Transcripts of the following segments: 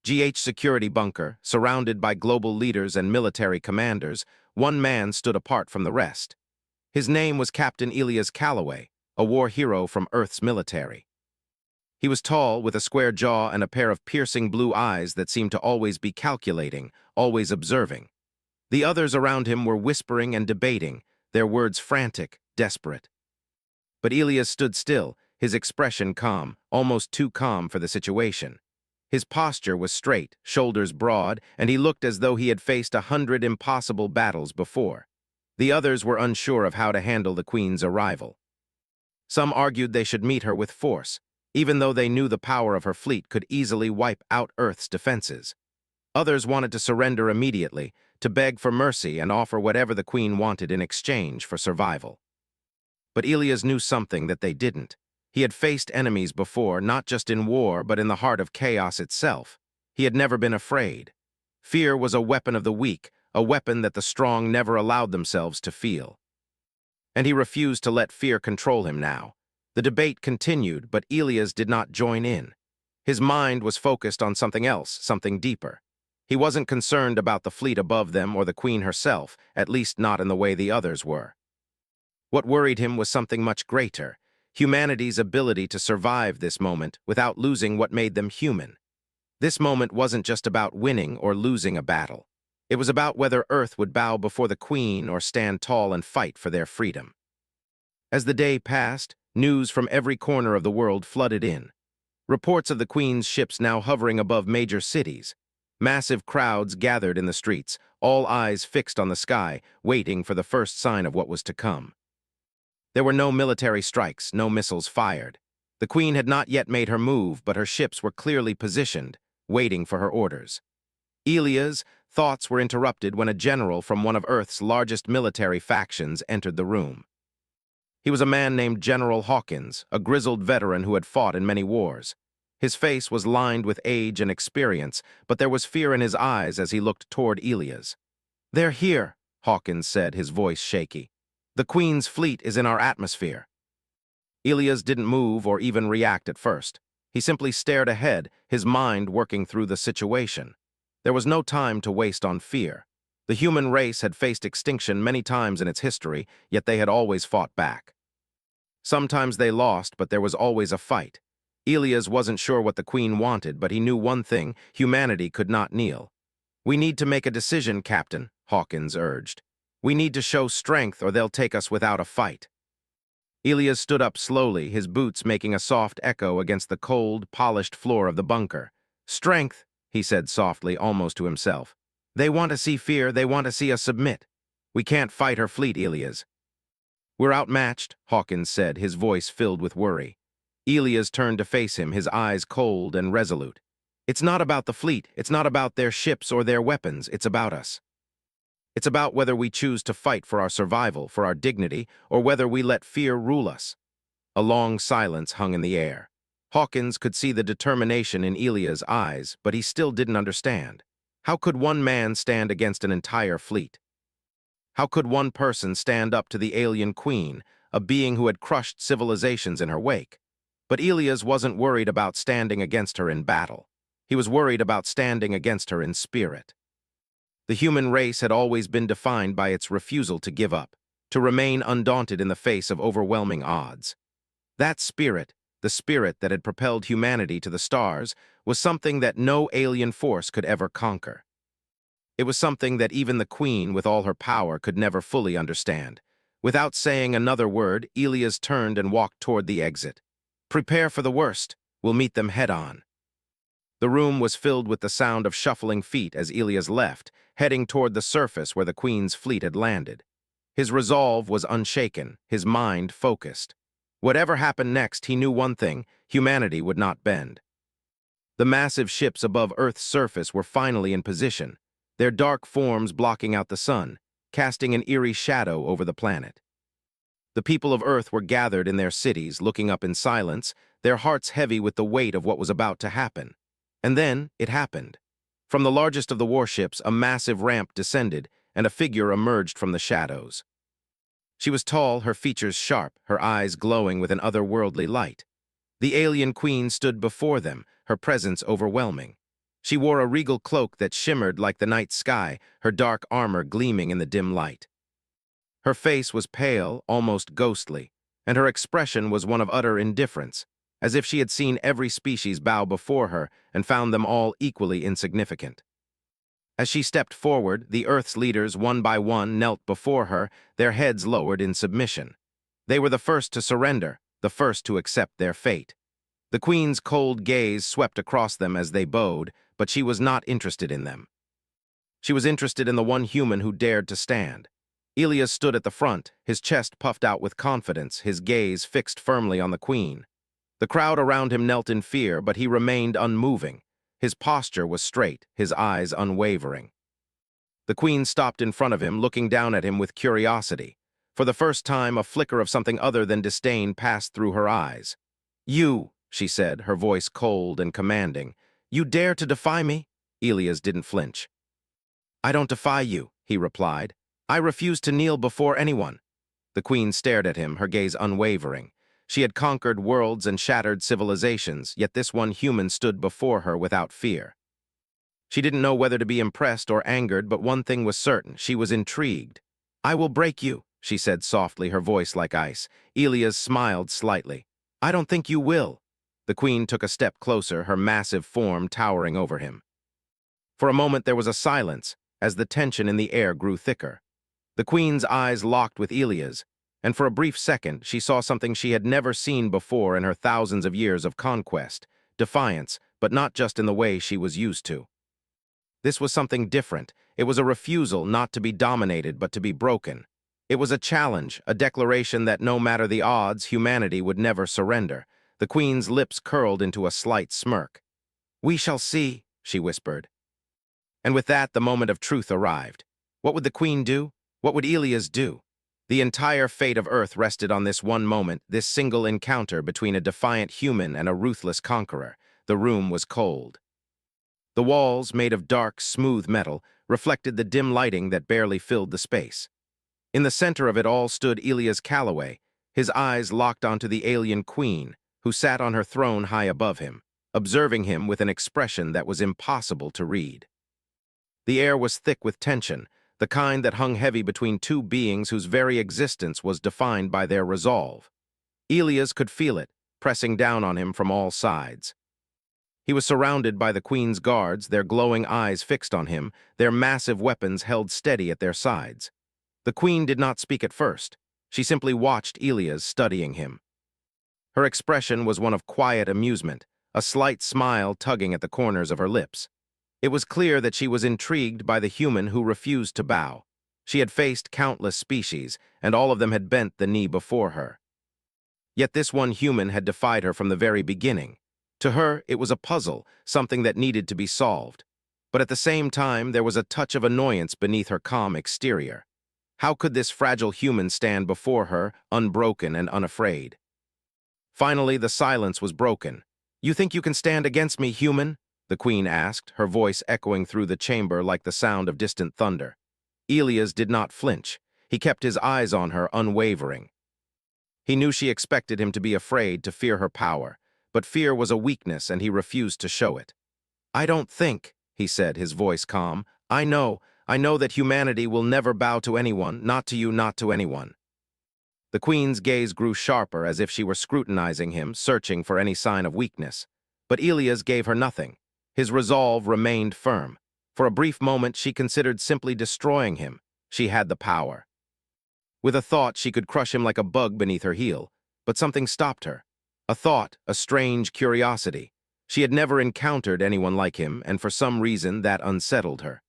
Security bunker, surrounded by global leaders and military commanders, one man stood apart from the rest. His name was Captain Elias Calloway, a war hero from Earth's military. He was tall, with a square jaw and a pair of piercing blue eyes that seemed to always be calculating, always observing. The others around him were whispering and debating, their words frantic, desperate. But Elias stood still, his expression calm, almost too calm for the situation. His posture was straight, shoulders broad, and he looked as though he had faced 100 impossible battles before. The others were unsure of how to handle the Queen's arrival. Some argued they should meet her with force, even though they knew the power of her fleet could easily wipe out Earth's defenses. Others wanted to surrender immediately, to beg for mercy and offer whatever the Queen wanted in exchange for survival. But Elias knew something that they didn't. He had faced enemies before, not just in war, but in the heart of chaos itself. He had never been afraid. Fear was a weapon of the weak, a weapon that the strong never allowed themselves to feel. And he refused to let fear control him now. The debate continued, but Elias did not join in. His mind was focused on something else, something deeper. He wasn't concerned about the fleet above them or the Queen herself, at least not in the way the others were. What worried him was something much greater, humanity's ability to survive this moment without losing what made them human. This moment wasn't just about winning or losing a battle. It was about whether Earth would bow before the Queen or stand tall and fight for their freedom. As the day passed, news from every corner of the world flooded in. Reports of the Queen's ships now hovering above major cities. Massive crowds gathered in the streets, all eyes fixed on the sky, waiting for the first sign of what was to come. There were no military strikes, no missiles fired. The Queen had not yet made her move, but her ships were clearly positioned, waiting for her orders. Elias' thoughts were interrupted when a general from one of Earth's largest military factions entered the room. He was a man named General Hawkins, a grizzled veteran who had fought in many wars. His face was lined with age and experience, but there was fear in his eyes as he looked toward Elias. "They're here," Hawkins said, his voice shaky. "The Queen's fleet is in our atmosphere." Elias didn't move or even react at first. He simply stared ahead, his mind working through the situation. There was no time to waste on fear. The human race had faced extinction many times in its history, yet they had always fought back. Sometimes they lost, but there was always a fight. Elias wasn't sure what the Queen wanted, but he knew one thing: humanity could not kneel. "We need to make a decision, Captain," Hawkins urged. "We need to show strength, or they'll take us without a fight." Elias stood up slowly, his boots making a soft echo against the cold, polished floor of the bunker. "Strength," he said softly, almost to himself. "They want to see fear, they want to see us submit. We can't fight her fleet, Elias." "We're outmatched," Hawkins said, his voice filled with worry. Elias turned to face him, his eyes cold and resolute. "It's not about the fleet, it's not about their ships or their weapons, it's about us. It's about whether we choose to fight for our survival, for our dignity, or whether we let fear rule us." A long silence hung in the air. Hawkins could see the determination in Elias' eyes, but he still didn't understand. How could one man stand against an entire fleet? How could one person stand up to the alien Queen, a being who had crushed civilizations in her wake? But Elias wasn't worried about standing against her in battle. He was worried about standing against her in spirit. The human race had always been defined by its refusal to give up, to remain undaunted in the face of overwhelming odds. That spirit, the spirit that had propelled humanity to the stars, was something that no alien force could ever conquer. It was something that even the Queen, with all her power, could never fully understand. Without saying another word, Elias turned and walked toward the exit. "Prepare for the worst. We'll meet them head-on." The room was filled with the sound of shuffling feet as Elias left, heading toward the surface where the Queen's fleet had landed. His resolve was unshaken, his mind focused. Whatever happened next, he knew one thing: humanity would not bend. The massive ships above Earth's surface were finally in position, their dark forms blocking out the sun, casting an eerie shadow over the planet. The people of Earth were gathered in their cities, looking up in silence, their hearts heavy with the weight of what was about to happen. And then it happened. From the largest of the warships, a massive ramp descended, and a figure emerged from the shadows. She was tall, her features sharp, her eyes glowing with an otherworldly light. The alien Queen stood before them, her presence overwhelming. She wore a regal cloak that shimmered like the night sky, her dark armor gleaming in the dim light. Her face was pale, almost ghostly, and her expression was one of utter indifference, as if she had seen every species bow before her and found them all equally insignificant. As she stepped forward, the Earth's leaders one by one knelt before her, their heads lowered in submission. They were the first to surrender, the first to accept their fate. The Queen's cold gaze swept across them as they bowed, but she was not interested in them. She was interested in the one human who dared to stand. Elias stood at the front, his chest puffed out with confidence, his gaze fixed firmly on the Queen. The crowd around him knelt in fear, but he remained unmoving. His posture was straight, his eyes unwavering. The Queen stopped in front of him, looking down at him with curiosity. For the first time, a flicker of something other than disdain passed through her eyes. "You," she said, her voice cold and commanding. "You dare to defy me?" Elias didn't flinch. "I don't defy you," he replied. "I refuse to kneel before anyone." The Queen stared at him, her gaze unwavering. She had conquered worlds and shattered civilizations, yet this one human stood before her without fear. She didn't know whether to be impressed or angered, but one thing was certain, she was intrigued. "I will break you," she said softly, her voice like ice. Elias smiled slightly. "I don't think you will." The Queen took a step closer, her massive form towering over him. For a moment there was a silence, as the tension in the air grew thicker. The Queen's eyes locked with Elias, and for a brief second she saw something she had never seen before in her thousands of years of conquest, defiance, but not just in the way she was used to. This was something different. It was a refusal not to be dominated but to be broken. It was a challenge, a declaration that no matter the odds, humanity would never surrender. The Queen's lips curled into a slight smirk. "We shall see," she whispered. And with that, the moment of truth arrived. What would the Queen do? What would Elias do? The entire fate of Earth rested on this one moment, this single encounter between a defiant human and a ruthless conqueror. The room was cold. The walls, made of dark, smooth metal, reflected the dim lighting that barely filled the space. In the center of it all stood Elias Calloway, his eyes locked onto the alien Queen, who sat on her throne high above him, observing him with an expression that was impossible to read. The air was thick with tension, the kind that hung heavy between two beings whose very existence was defined by their resolve. Elias could feel it, pressing down on him from all sides. He was surrounded by the Queen's guards, their glowing eyes fixed on him, their massive weapons held steady at their sides. The Queen did not speak at first. She simply watched Elias, studying him. Her expression was one of quiet amusement, a slight smile tugging at the corners of her lips. It was clear that she was intrigued by the human who refused to bow. She had faced countless species, and all of them had bent the knee before her. Yet this one human had defied her from the very beginning. To her, it was a puzzle, something that needed to be solved. But at the same time, there was a touch of annoyance beneath her calm exterior. How could this fragile human stand before her, unbroken and unafraid? Finally, the silence was broken. "You think you can stand against me, human?" the Queen asked, her voice echoing through the chamber like the sound of distant thunder. Elias did not flinch. He kept his eyes on her, unwavering. He knew she expected him to be afraid, to fear her power, but fear was a weakness and he refused to show it. "I don't think," he said, his voice calm. I know that humanity will never bow to anyone, not to you, not to anyone." The Queen's gaze grew sharper as if she were scrutinizing him, searching for any sign of weakness. But Elias gave her nothing. His resolve remained firm. For a brief moment, she considered simply destroying him. She had the power. With a thought, she could crush him like a bug beneath her heel. But something stopped her. A thought, a strange curiosity. She had never encountered anyone like him, and for some reason that unsettled her.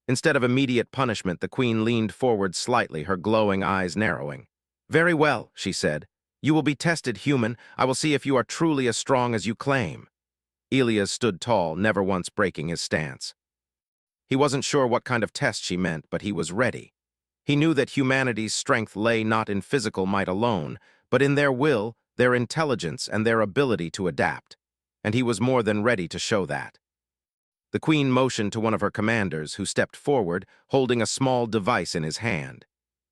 Instead of immediate punishment, the Queen leaned forward slightly, her glowing eyes narrowing. "Very well," she said. "You will be tested, human. I will see if you are truly as strong as you claim." Elias stood tall, never once breaking his stance. He wasn't sure what kind of test she meant, but he was ready. He knew that humanity's strength lay not in physical might alone, but in their will, their intelligence, and their ability to adapt. And he was more than ready to show that. The Queen motioned to one of her commanders, who stepped forward, holding a small device in his hand.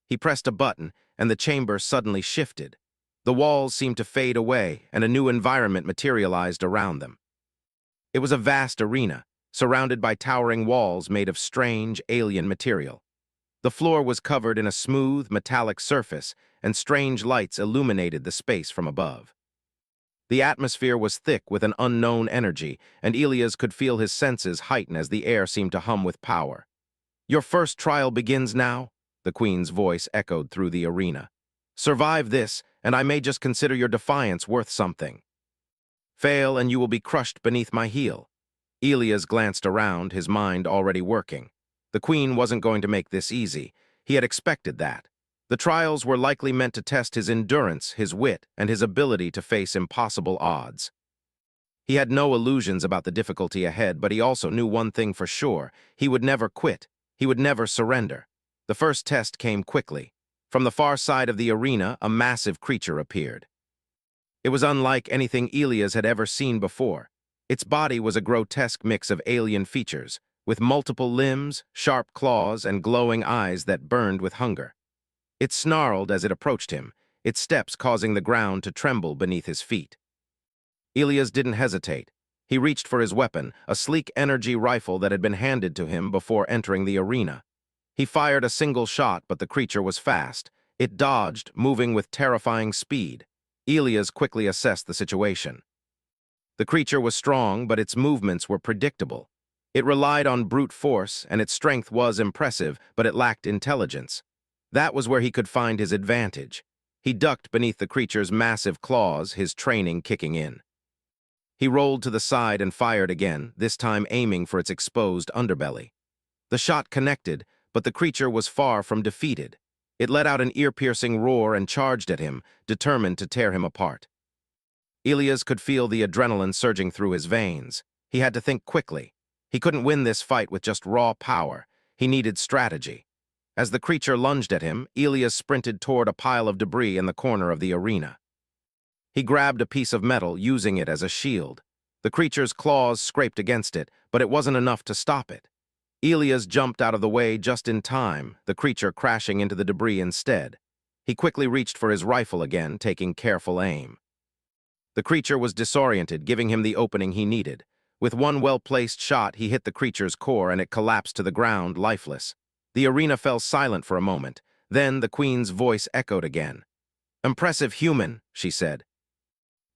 He pressed a button, and the chamber suddenly shifted. The walls seemed to fade away, and a new environment materialized around them. It was a vast arena, surrounded by towering walls made of strange, alien material. The floor was covered in a smooth, metallic surface, and strange lights illuminated the space from above. The atmosphere was thick with an unknown energy, and Elias could feel his senses heighten as the air seemed to hum with power. "Your first trial begins now," the Queen's voice echoed through the arena. "Survive this, and I may just consider your defiance worth something. Fail, and you will be crushed beneath my heel." Elias glanced around, his mind already working. The Queen wasn't going to make this easy. He had expected that. The trials were likely meant to test his endurance, his wit, and his ability to face impossible odds. He had no illusions about the difficulty ahead, but he also knew one thing for sure. He would never quit. He would never surrender. The first test came quickly. From the far side of the arena, a massive creature appeared. It was unlike anything Elias had ever seen before. Its body was a grotesque mix of alien features, with multiple limbs, sharp claws, and glowing eyes that burned with hunger. It snarled as it approached him, its steps causing the ground to tremble beneath his feet. Elias didn't hesitate. He reached for his weapon, a sleek energy rifle that had been handed to him before entering the arena. He fired a single shot, but the creature was fast. It dodged, moving with terrifying speed. Elias quickly assessed the situation. The creature was strong, but its movements were predictable. It relied on brute force, and its strength was impressive, but it lacked intelligence. That was where he could find his advantage. He ducked beneath the creature's massive claws, his training kicking in. He rolled to the side and fired again, this time aiming for its exposed underbelly. The shot connected, but the creature was far from defeated. It let out an ear-piercing roar and charged at him, determined to tear him apart. Elias could feel the adrenaline surging through his veins. He had to think quickly. He couldn't win this fight with just raw power. He needed strategy. As the creature lunged at him, Elias sprinted toward a pile of debris in the corner of the arena. He grabbed a piece of metal, using it as a shield. The creature's claws scraped against it, but it wasn't enough to stop it. Elias jumped out of the way just in time, the creature crashing into the debris instead. He quickly reached for his rifle again, taking careful aim. The creature was disoriented, giving him the opening he needed. With one well-placed shot, he hit the creature's core and it collapsed to the ground, lifeless. The arena fell silent for a moment. Then the Queen's voice echoed again. "Impressive human," she said.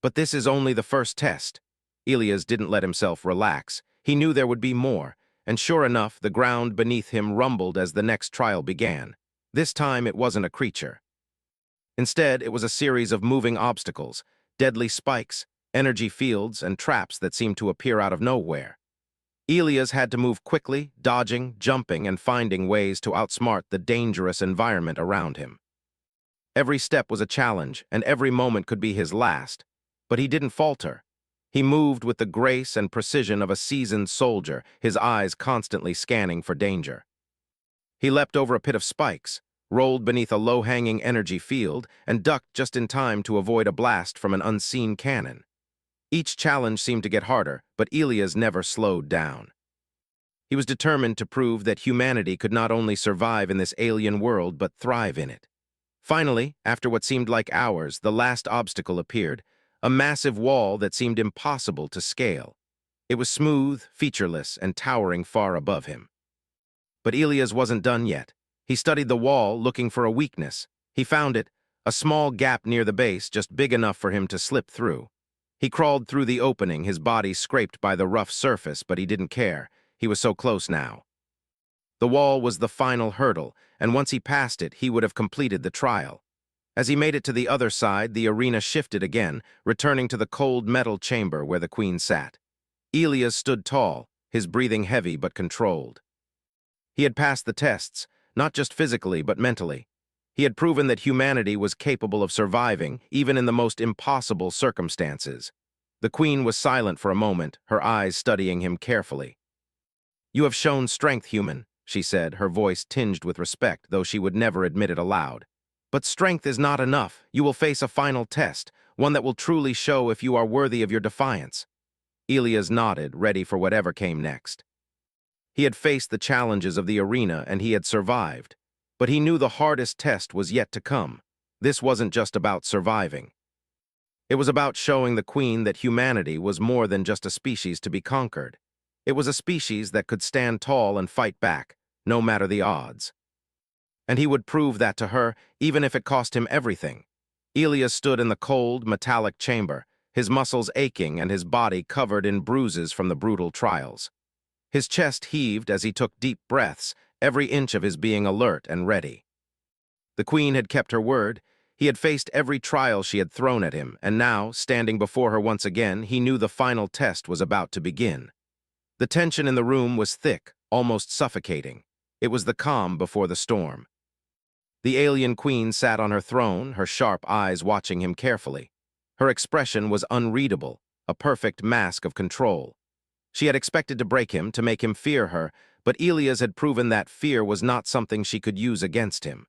"But this is only the first test." Elias didn't let himself relax. He knew there would be more, and sure enough, the ground beneath him rumbled as the next trial began. This time it wasn't a creature. Instead, it was a series of moving obstacles, deadly spikes, energy fields, and traps that seemed to appear out of nowhere. Elias had to move quickly, dodging, jumping, and finding ways to outsmart the dangerous environment around him. Every step was a challenge, and every moment could be his last. But he didn't falter. He moved with the grace and precision of a seasoned soldier, his eyes constantly scanning for danger. He leapt over a pit of spikes, rolled beneath a low-hanging energy field, and ducked just in time to avoid a blast from an unseen cannon. Each challenge seemed to get harder, but Elias never slowed down. He was determined to prove that humanity could not only survive in this alien world, but thrive in it. Finally, after what seemed like hours, the last obstacle appeared, a massive wall that seemed impossible to scale. It was smooth, featureless, and towering far above him. But Elias wasn't done yet. He studied the wall, looking for a weakness. He found it, a small gap near the base, just big enough for him to slip through. He crawled through the opening, his body scraped by the rough surface, but he didn't care. He was so close now. The wall was the final hurdle, and once he passed it, he would have completed the trial. As he made it to the other side, the arena shifted again, returning to the cold metal chamber where the Queen sat. Elias stood tall, his breathing heavy but controlled. He had passed the tests, not just physically but mentally. He had proven that humanity was capable of surviving, even in the most impossible circumstances. The Queen was silent for a moment, her eyes studying him carefully. "You have shown strength, human," she said, her voice tinged with respect, though she would never admit it aloud. "But strength is not enough. You will face a final test, one that will truly show if you are worthy of your defiance." Elias nodded, ready for whatever came next. He had faced the challenges of the arena and he had survived. But he knew the hardest test was yet to come. This wasn't just about surviving. It was about showing the Queen that humanity was more than just a species to be conquered. It was a species that could stand tall and fight back, no matter the odds. And he would prove that to her, even if it cost him everything. Elias stood in the cold, metallic chamber, his muscles aching and his body covered in bruises from the brutal trials. His chest heaved as he took deep breaths, every inch of his being alert and ready. The queen had kept her word. He had faced every trial she had thrown at him, and now, standing before her once again, he knew the final test was about to begin. The tension in the room was thick, almost suffocating. It was the calm before the storm. The alien queen sat on her throne, her sharp eyes watching him carefully. Her expression was unreadable, a perfect mask of control. She had expected to break him, to make him fear her, but Elias had proven that fear was not something she could use against him.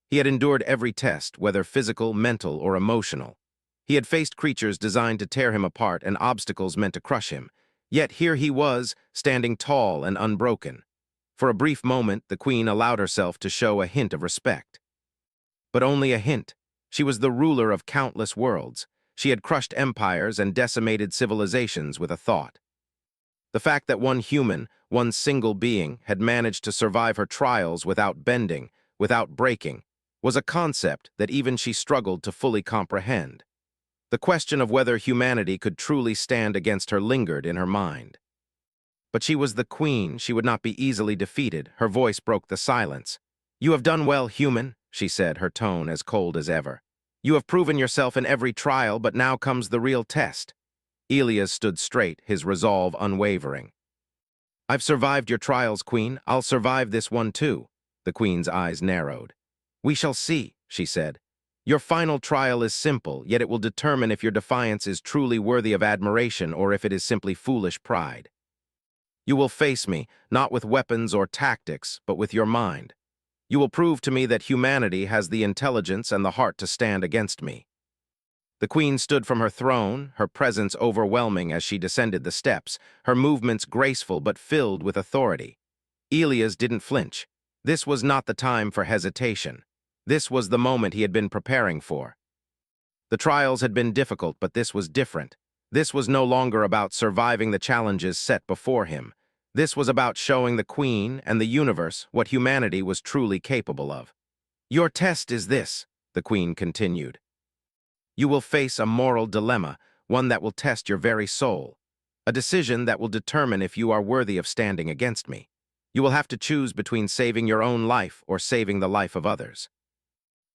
He had endured every test, whether physical, mental, or emotional. He had faced creatures designed to tear him apart and obstacles meant to crush him. Yet here he was, standing tall and unbroken. For a brief moment, the queen allowed herself to show a hint of respect. But only a hint. She was the ruler of countless worlds. She had crushed empires and decimated civilizations with a thought. The fact that one human, one single being, had managed to survive her trials without bending, without breaking, was a concept that even she struggled to fully comprehend. The question of whether humanity could truly stand against her lingered in her mind. But she was the queen, she would not be easily defeated. Her voice broke the silence. "You have done well, human," she said, her tone as cold as ever. "You have proven yourself in every trial, but now comes the real test." Elias stood straight, his resolve unwavering. "I've survived your trials, queen. I'll survive this one too." The queen's eyes narrowed. "We shall see," she said. "Your final trial is simple, yet it will determine if your defiance is truly worthy of admiration or if it is simply foolish pride. You will face me, not with weapons or tactics, but with your mind. You will prove to me that humanity has the intelligence and the heart to stand against me." The queen stood from her throne, her presence overwhelming as she descended the steps, her movements graceful but filled with authority. Elias didn't flinch. This was not the time for hesitation. This was the moment he had been preparing for. The trials had been difficult, but this was different. This was no longer about surviving the challenges set before him. This was about showing the queen and the universe what humanity was truly capable of. "Your test is this," the queen continued. "You will face a moral dilemma, one that will test your very soul. A decision that will determine if you are worthy of standing against me. You will have to choose between saving your own life or saving the life of others.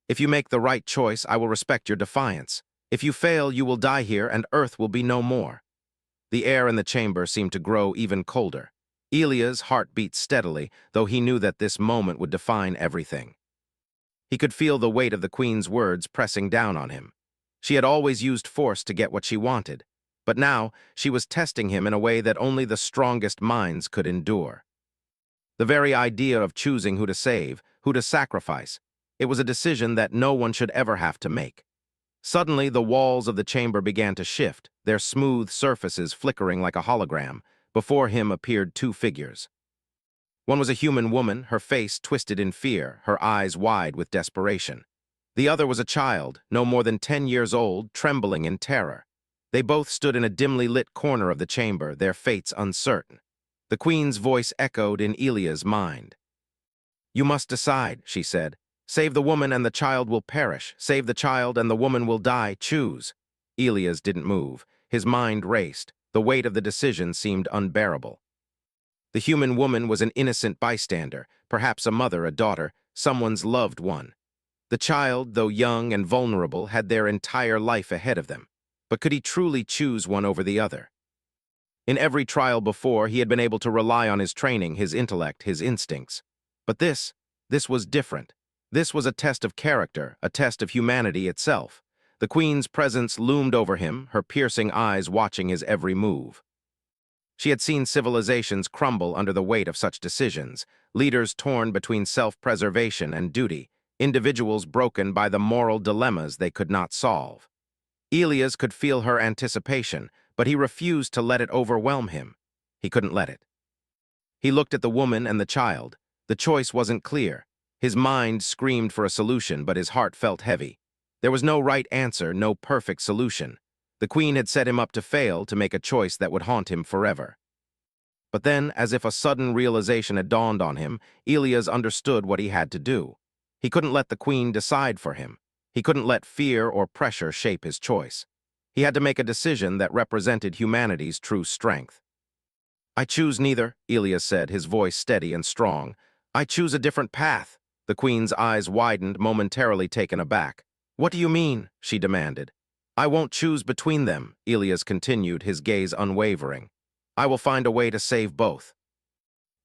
If you make the right choice, I will respect your defiance. If you fail, you will die here and Earth will be no more." The air in the chamber seemed to grow even colder. Elias' heart beat steadily, though he knew that this moment would define everything. He could feel the weight of the queen's words pressing down on him. She had always used force to get what she wanted, but now she was testing him in a way that only the strongest minds could endure. The very idea of choosing who to save, who to sacrifice, it was a decision that no one should ever have to make. Suddenly, the walls of the chamber began to shift, their smooth surfaces flickering like a hologram. Before him appeared two figures. One was a human woman, her face twisted in fear, her eyes wide with desperation. The other was a child, no more than 10 years old, trembling in terror. They both stood in a dimly lit corner of the chamber, their fates uncertain. The queen's voice echoed in Elias' mind. "You must decide," she said. "Save the woman and the child will perish. Save the child and the woman will die. Choose." Elias didn't move. His mind raced. The weight of the decision seemed unbearable. The human woman was an innocent bystander, perhaps a mother, a daughter, someone's loved one. The child, though young and vulnerable, had their entire life ahead of them. But could he truly choose one over the other? In every trial before, he had been able to rely on his training, his intellect, his instincts. But this was different. This was a test of character, a test of humanity itself. The queen's presence loomed over him, her piercing eyes watching his every move. She had seen civilizations crumble under the weight of such decisions, leaders torn between self-preservation and duty, individuals broken by the moral dilemmas they could not solve. Elias could feel her anticipation, but he refused to let it overwhelm him. He couldn't let it. He looked at the woman and the child. The choice wasn't clear. His mind screamed for a solution, but his heart felt heavy. There was no right answer, no perfect solution. The queen had set him up to fail, to make a choice that would haunt him forever. But then, as if a sudden realization had dawned on him, Elias understood what he had to do. He couldn't let the queen decide for him. He couldn't let fear or pressure shape his choice. He had to make a decision that represented humanity's true strength. "I choose neither," Elias said, his voice steady and strong. "I choose a different path." The queen's eyes widened, momentarily taken aback. "What do you mean?" she demanded. "I won't choose between them," Elias continued, his gaze unwavering. "I will find a way to save both."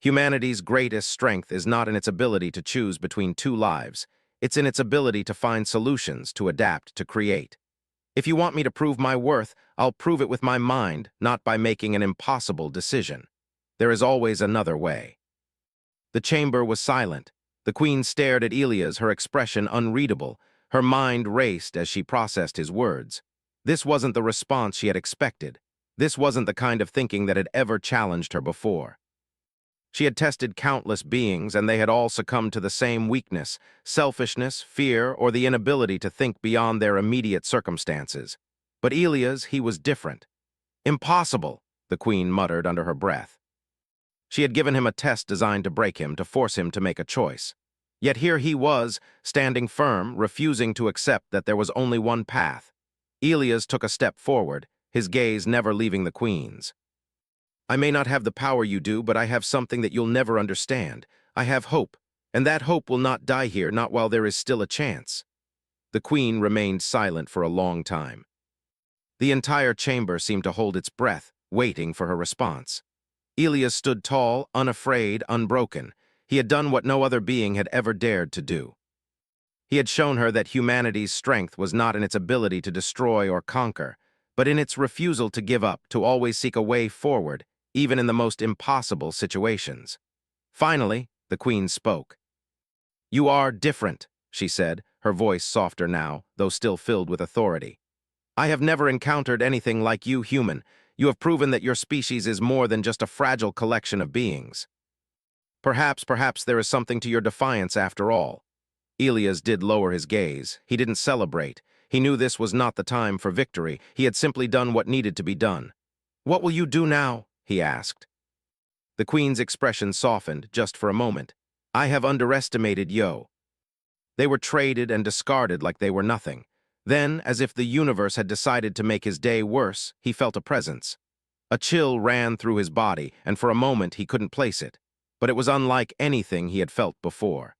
Humanity's greatest strength is not in its ability to choose between two lives. It's in its ability to find solutions, to adapt, to create. If you want me to prove my worth, I'll prove it with my mind, not by making an impossible decision. There is always another way. The chamber was silent. The queen stared at Elias, her expression unreadable. Her mind raced as she processed his words. This wasn't the response she had expected. This wasn't the kind of thinking that had ever challenged her before. She had tested countless beings, and they had all succumbed to the same weakness: selfishness, fear, or the inability to think beyond their immediate circumstances. But Elias, he was different. "Impossible," the queen muttered under her breath. She had given him a test designed to break him, to force him to make a choice. Yet here he was, standing firm, refusing to accept that there was only one path. Elias took a step forward, his gaze never leaving the queen's. "I may not have the power you do, but I have something that you'll never understand. I have hope, and that hope will not die here, not while there is still a chance." The queen remained silent for a long time. The entire chamber seemed to hold its breath, waiting for her response. Elias stood tall, unafraid, unbroken. He had done what no other being had ever dared to do. He had shown her that humanity's strength was not in its ability to destroy or conquer, but in its refusal to give up, to always seek a way forward, even in the most impossible situations. Finally, the queen spoke. "You are different," she said, her voice softer now, though still filled with authority. "I have never encountered anything like you, human. You have proven that your species is more than just a fragile collection of beings. Perhaps there is something to your defiance after all." Elias did lower his gaze. He didn't celebrate. He knew this was not the time for victory. He had simply done what needed to be done. "What will you do now?" he asked. The queen's expression softened, just for a moment. "I have underestimated Yo." They were traded and discarded like they were nothing. Then, as if the universe had decided to make his day worse, he felt a presence. A chill ran through his body, and for a moment he couldn't place it. But it was unlike anything he had felt before.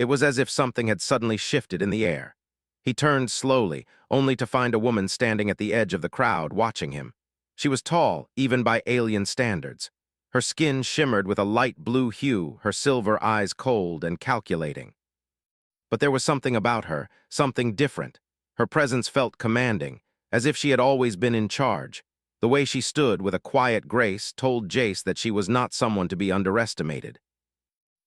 It was as if something had suddenly shifted in the air. He turned slowly, only to find a woman standing at the edge of the crowd, watching him. She was tall, even by alien standards. Her skin shimmered with a light blue hue, her silver eyes cold and calculating. But there was something about her, something different. Her presence felt commanding, as if she had always been in charge. The way she stood with a quiet grace told Jace that she was not someone to be underestimated.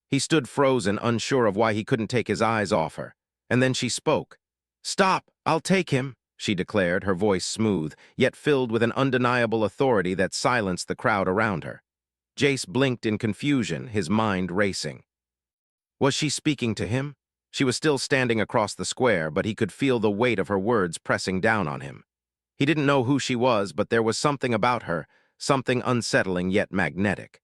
He stood frozen, unsure of why he couldn't take his eyes off her. And then she spoke. "Stop, I'll take him," she declared, her voice smooth, yet filled with an undeniable authority that silenced the crowd around her. Jace blinked in confusion, his mind racing. Was she speaking to him? She was still standing across the square, but he could feel the weight of her words pressing down on him. He didn't know who she was, but there was something about her, something unsettling yet magnetic.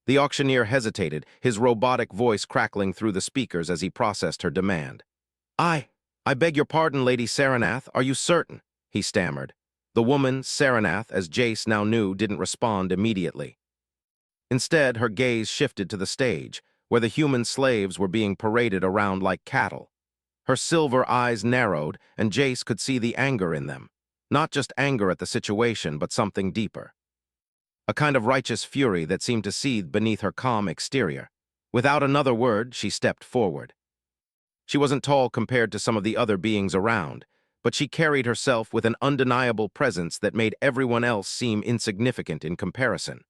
The auctioneer hesitated, his robotic voice crackling through the speakers as he processed her demand. I beg your pardon, Lady Saranath, are you certain?" he stammered. The woman, Saranath, as Jace now knew, didn't respond immediately. Instead, her gaze shifted to the stage, where the human slaves were being paraded around like cattle. Her silver eyes narrowed, and Jace could see the anger in them. Not just anger at the situation, but something deeper. A kind of righteous fury that seemed to seethe beneath her calm exterior. Without another word, she stepped forward. She wasn't tall compared to some of the other beings around, but she carried herself with an undeniable presence that made everyone else seem insignificant in comparison.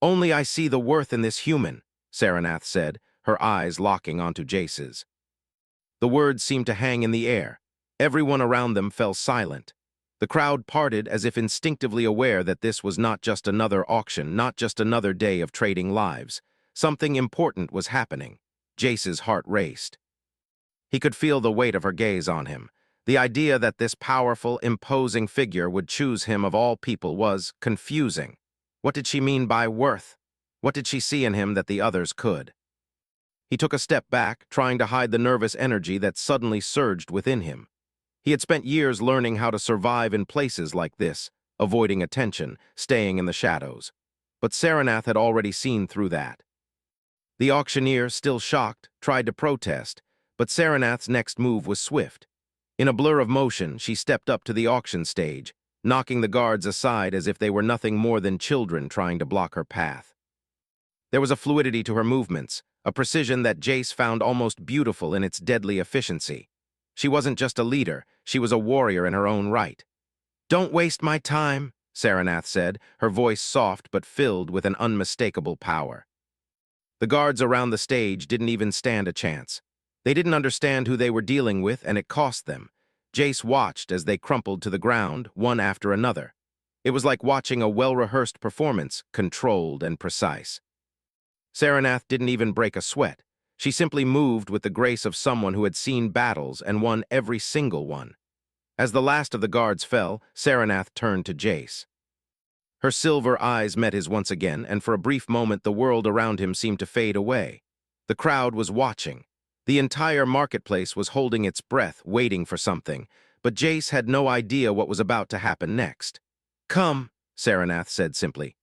"Only I see the worth in this human," Saranath said, her eyes locking onto Jace's. The words seemed to hang in the air. Everyone around them fell silent. The crowd parted as if instinctively aware that this was not just another auction, not just another day of trading lives. Something important was happening. Jace's heart raced. He could feel the weight of her gaze on him. The idea that this powerful, imposing figure would choose him of all people was confusing. What did she mean by worth? What did she see in him that the others could? He took a step back, trying to hide the nervous energy that suddenly surged within him. He had spent years learning how to survive in places like this, avoiding attention, staying in the shadows. But Saranath had already seen through that. The auctioneer, still shocked, tried to protest, but Saranath's next move was swift. In a blur of motion, she stepped up to the auction stage, knocking the guards aside as if they were nothing more than children trying to block her path. There was a fluidity to her movements, a precision that Jace found almost beautiful in its deadly efficiency. She wasn't just a leader, she was a warrior in her own right. "Don't waste my time," Saranath said, her voice soft but filled with an unmistakable power. The guards around the stage didn't even stand a chance. They didn't understand who they were dealing with, and it cost them. Jace watched as they crumpled to the ground, one after another. It was like watching a well-rehearsed performance, controlled and precise. Saranath didn't even break a sweat. She simply moved with the grace of someone who had seen battles and won every single one. As the last of the guards fell, Saranath turned to Jace. Her silver eyes met his once again, and for a brief moment the world around him seemed to fade away. The crowd was watching. The entire marketplace was holding its breath, waiting for something, but Jace had no idea what was about to happen next. "Come," Saranath said simply.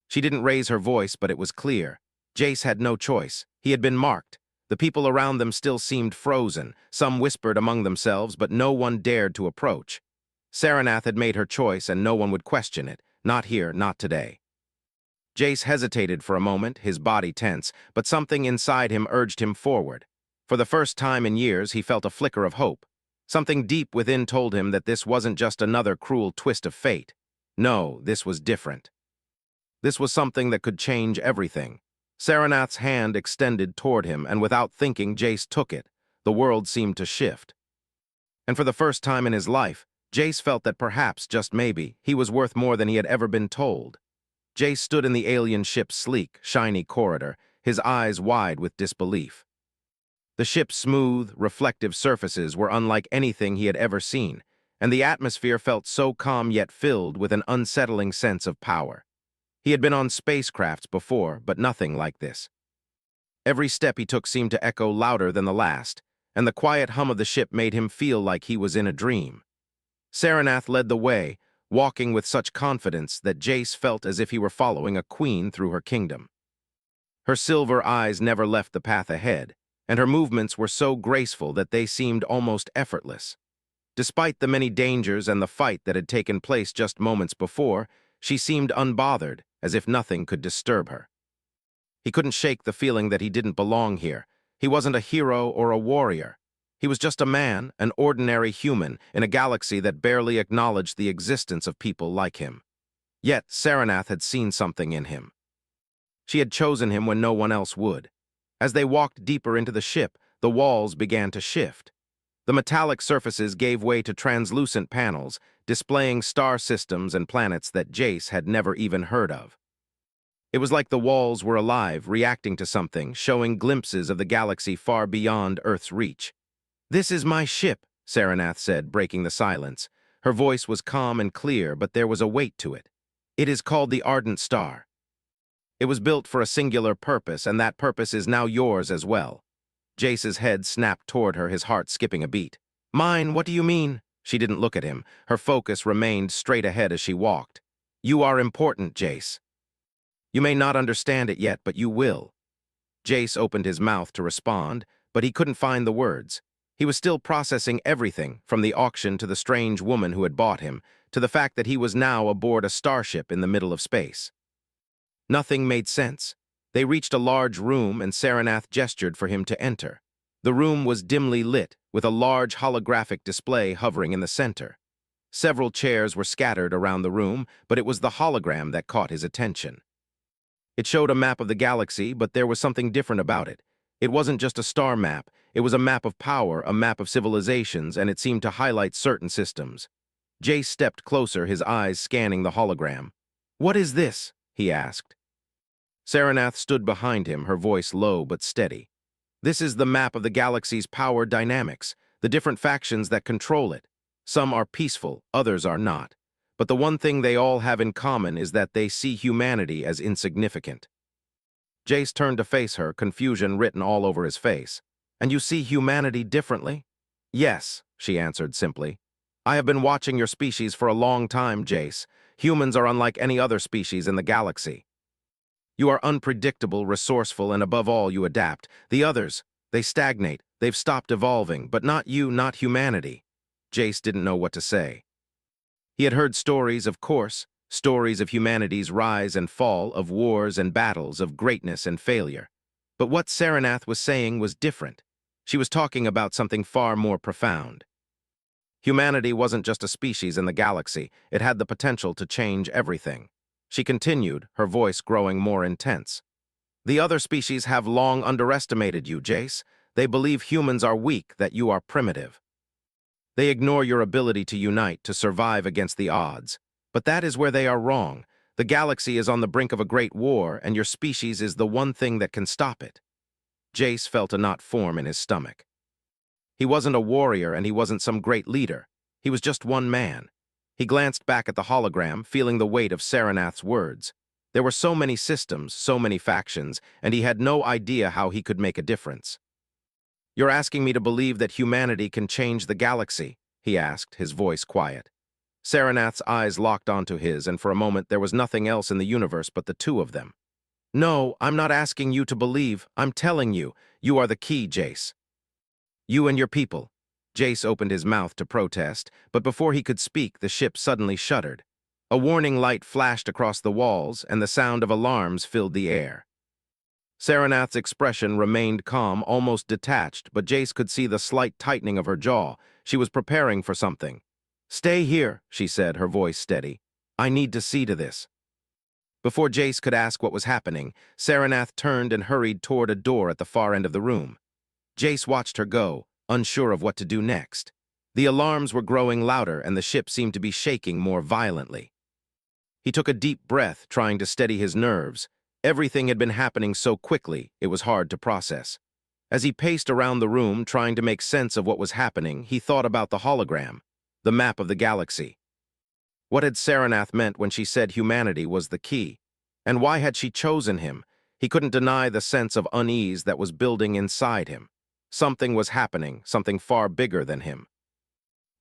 She didn't raise her voice, but it was clear. Jace had no choice. He had been marked. The people around them still seemed frozen. Some whispered among themselves, but no one dared to approach. Saranath had made her choice, and no one would question it. Not here, not today. Jace hesitated for a moment, his body tense, but something inside him urged him forward. For the first time in years, he felt a flicker of hope. Something deep within told him that this wasn't just another cruel twist of fate. No, this was different. This was something that could change everything. Saranath's hand extended toward him, and without thinking, Jace took it. The world seemed to shift. And for the first time in his life, Jace felt that perhaps, just maybe, he was worth more than he had ever been told. Jace stood in the alien ship's sleek, shiny corridor, his eyes wide with disbelief. The ship's smooth, reflective surfaces were unlike anything he had ever seen, and the atmosphere felt so calm yet filled with an unsettling sense of power. He had been on spacecrafts before, but nothing like this. Every step he took seemed to echo louder than the last, and the quiet hum of the ship made him feel like he was in a dream. Saranath led the way, walking with such confidence that Jace felt as if he were following a queen through her kingdom. Her silver eyes never left the path ahead, and her movements were so graceful that they seemed almost effortless. Despite the many dangers and the fight that had taken place just moments before, she seemed unbothered, as if nothing could disturb her. He couldn't shake the feeling that he didn't belong here. He wasn't a hero or a warrior. He was just a man, an ordinary human, in a galaxy that barely acknowledged the existence of people like him. Yet Saranath had seen something in him. She had chosen him when no one else would. As they walked deeper into the ship, the walls began to shift. The metallic surfaces gave way to translucent panels, displaying star systems and planets that Jace had never even heard of. It was like the walls were alive, reacting to something, showing glimpses of the galaxy far beyond Earth's reach. "This is my ship," Saranath said, breaking the silence. Her voice was calm and clear, but there was a weight to it. "It is called the Ardent Star. It was built for a singular purpose, and that purpose is now yours as well." Jace's head snapped toward her, his heart skipping a beat. "Mine, what do you mean?" She didn't look at him. Her focus remained straight ahead as she walked. "You are important, Jace. You may not understand it yet, but you will." Jace opened his mouth to respond, but he couldn't find the words. He was still processing everything, from the auction to the strange woman who had bought him, to the fact that he was now aboard a starship in the middle of space. Nothing made sense. They reached a large room, and Saranath gestured for him to enter. The room was dimly lit, with a large holographic display hovering in the center. Several chairs were scattered around the room, but it was the hologram that caught his attention. It showed a map of the galaxy, but there was something different about it. It wasn't just a star map. It was a map of power, a map of civilizations, and it seemed to highlight certain systems. Jace stepped closer, his eyes scanning the hologram. "What is this?" he asked. Saranath stood behind him, her voice low but steady. "This is the map of the galaxy's power dynamics, the different factions that control it. Some are peaceful, others are not. but the one thing they all have in common is that they see humanity as insignificant. Jace turned to face her, confusion written all over his face. "And you see humanity differently?" "Yes," she answered simply. "I have been watching your species for a long time, Jace. Humans are unlike any other species in the galaxy. You are unpredictable, resourceful, and above all, you adapt. The others, they stagnate, they've stopped evolving, but not you, not humanity." Jace didn't know what to say. He had heard stories, of course, stories of humanity's rise and fall, of wars and battles, of greatness and failure. But what Saranath was saying was different. She was talking about something far more profound. Humanity wasn't just a species in the galaxy, it had the potential to change everything. She continued, her voice growing more intense. "The other species have long underestimated you, Jace. They believe humans are weak, that you are primitive. They ignore your ability to unite, to survive against the odds. But that is where they are wrong. The galaxy is on the brink of a great war, and your species is the one thing that can stop it." Jace felt a knot form in his stomach. He wasn't a warrior, and he wasn't some great leader. He was just one man. He glanced back at the hologram, feeling the weight of Saranath's words. There were so many systems, so many factions, and he had no idea how he could make a difference. "You're asking me to believe that humanity can change the galaxy?" he asked, his voice quiet. Saranath's eyes locked onto his, and for a moment there was nothing else in the universe but the two of them. "No, I'm not asking you to believe. I'm telling you, you are the key, Jace. You and your people." Jace opened his mouth to protest, but before he could speak, the ship suddenly shuddered. A warning light flashed across the walls, and the sound of alarms filled the air. Saranath's expression remained calm, almost detached, but Jace could see the slight tightening of her jaw. She was preparing for something. "Stay here," she said, her voice steady. "I need to see to this." Before Jace could ask what was happening, Saranath turned and hurried toward a door at the far end of the room. Jace watched her go, unsure of what to do next. The alarms were growing louder, and the ship seemed to be shaking more violently. He took a deep breath, trying to steady his nerves. Everything had been happening so quickly, it was hard to process. As he paced around the room, trying to make sense of what was happening, he thought about the hologram, the map of the galaxy. What had Saranath meant when she said humanity was the key? And why had she chosen him? He couldn't deny the sense of unease that was building inside him. Something was happening, something far bigger than him.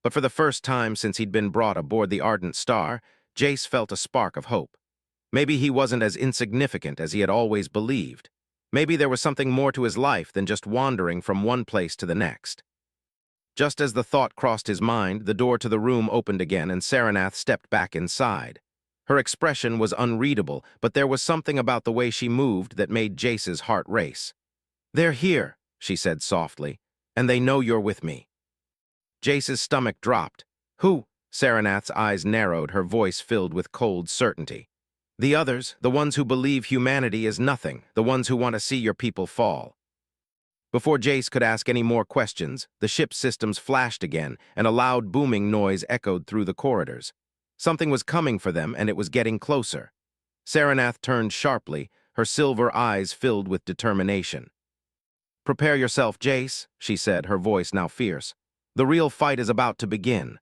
But for the first time since he'd been brought aboard the Ardent Star, Jace felt a spark of hope. Maybe he wasn't as insignificant as he had always believed. Maybe there was something more to his life than just wandering from one place to the next. Just as the thought crossed his mind, the door to the room opened again and Saranath stepped back inside. Her expression was unreadable, but there was something about the way she moved that made Jace's heart race. "They're here," she said softly, "and they know you're with me." Jace's stomach dropped. "Who?" Saranath's eyes narrowed, her voice filled with cold certainty. "The others, the ones who believe humanity is nothing, the ones who want to see your people fall." Before Jace could ask any more questions, the ship's systems flashed again, and a loud booming noise echoed through the corridors. Something was coming for them, and it was getting closer. Saranath turned sharply, her silver eyes filled with determination. "Prepare yourself, Jace," she said, her voice now fierce. "The real fight is about to begin."